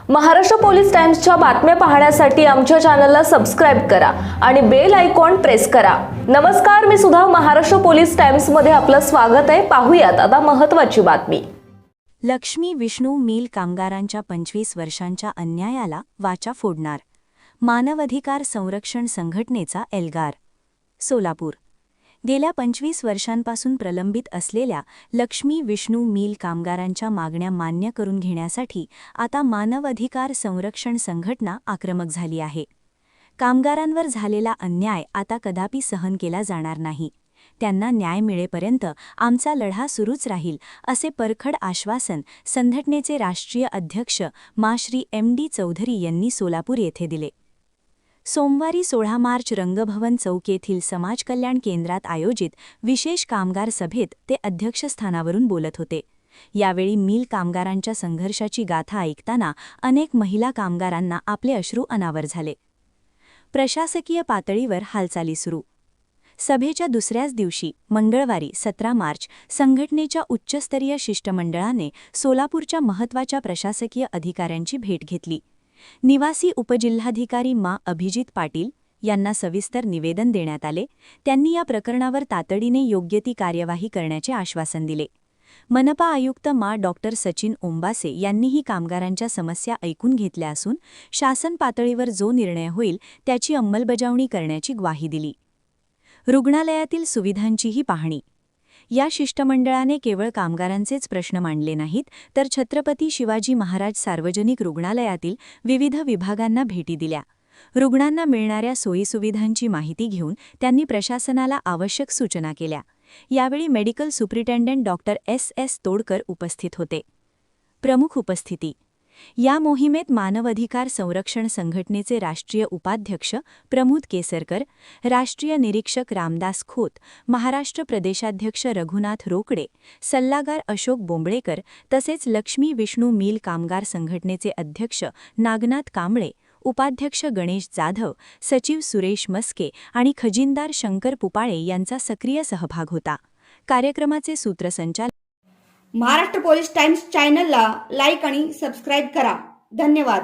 Maharashtra police टाइम्सच्या बातम्या पाहण्यासाठी आमच्या चॅनलला सबस्क्राइब करा आणि बेल आयकॉन प्रेस करा। नमस्कार, मी सुधा, महाराष्ट्र पोलीस टाइम्स मध्ये आपलं स्वागत आहे। पाहूयात आता महत्त्वाची बातमी। लक्ष्मी विष्णू मिल कामगारांच्या 25 वर्षांच्या अन्यायाला वाचा फोडणार, मानवाधिकार संरक्षण संघटनेचा एल्गार। सोलापूर। गेल्या 25 वर्षांपासून प्रलंबित असलेल्या लक्ष्मी विष्णू मिल कामगारांच्या मागण्या मान्य करून घेण्यासाठी आता मानवाधिकार संरक्षण संघटना आक्रमक झाली आहे। कामगारांवर झालेला अन्याय आता कदापि सहन केला जाणार नाही। त्यांना न्याय मिळेपर्यंत आमचा लढा सुरूच राहील, असे परखड आश्वासन संघटनेचे राष्ट्रीय अध्यक्ष श्री MD चौधरी यांनी सोलापूर येथे दिले। सोमवारी 16 मार्च रंगभवन चौक येथील समाज कल्याण केंद्रात आयोजित विशेष कामगार सभेत ते अध्यक्षस्थानावरून बोलत होते। यावेळी मिल कामगारांच्या संघर्षाची गाथा ऐकताना अनेक महिला कामगारांना आपले अश्रू अनावर झाले। प्रशासकीय पातळीवर हालचाली सुरू। सभेच्या दुसऱ्याच दिवशी मंगळवारी 17 मार्च संघटनेच्या उच्चस्तरीय शिष्टमंडळाने सोलापूरच्या महत्त्वाच्या प्रशासकीय अधिकाऱ्यांची भेट घेतली। निवासी उपजिल्हाधिकारी अभिजित पाटील यांना सविस्तर निवेदन देण्यात आले। त्यांनी या प्रकरणावर तातडीने योग्य ती कार्यवाही करण्याचे आश्वासन दिले। मनपा आयुक्त डॉक्टर सचिन ओंबासे यांनीही कामगारांच्या समस्या ऐकून घेतल्या असून शासन पातळीवर जो निर्णय होईल त्याची अंमलबजावणी करण्याची ग्वाही दिली। रुग्णालयातील सुविधांचीही पाहणी। या शिष्टमंडळाने केवळ कामगारांचेच प्रश्न मांडले नाहीत, तर छत्रपती शिवाजी महाराज सार्वजनिक रुग्णालयातील विविध विभागांना भेटी दिल्या। रुग्णांना मिळणाऱ्या सोयीसुविधांची माहिती घेऊन त्यांनी प्रशासनाला आवश्यक सूचना केल्या। यावेळी medical superintendent doctor SS Todkar उपस्थित होते। प्रमुख उपस्थिती। या मोहिमेत मानवाधिकार संरक्षण संघटनेचे राष्ट्रीय उपाध्यक्ष प्रमोद केसरकर, राष्ट्रीय निरीक्षक रामदास खोत, महाराष्ट्र प्रदेशाध्यक्ष रघुनाथ रोकडे, सल्लागार अशोक बोंबळेकर तसेच लक्ष्मी विष्णू मिल कामगार संघटनेचे अध्यक्ष नागनाथ कांबळे, उपाध्यक्ष गणेश जाधव, सचिव सुरेश मस्के आणि खजिनदार शंकर पुपाळे यांचा सक्रिय सहभाग होता। कार्यक्रमाचे सूत्रसंचालन। महाराष्ट्र पोलीस टाइम्स चॅनलला लाईक आणि सबस्क्राइब करा। धन्यवाद।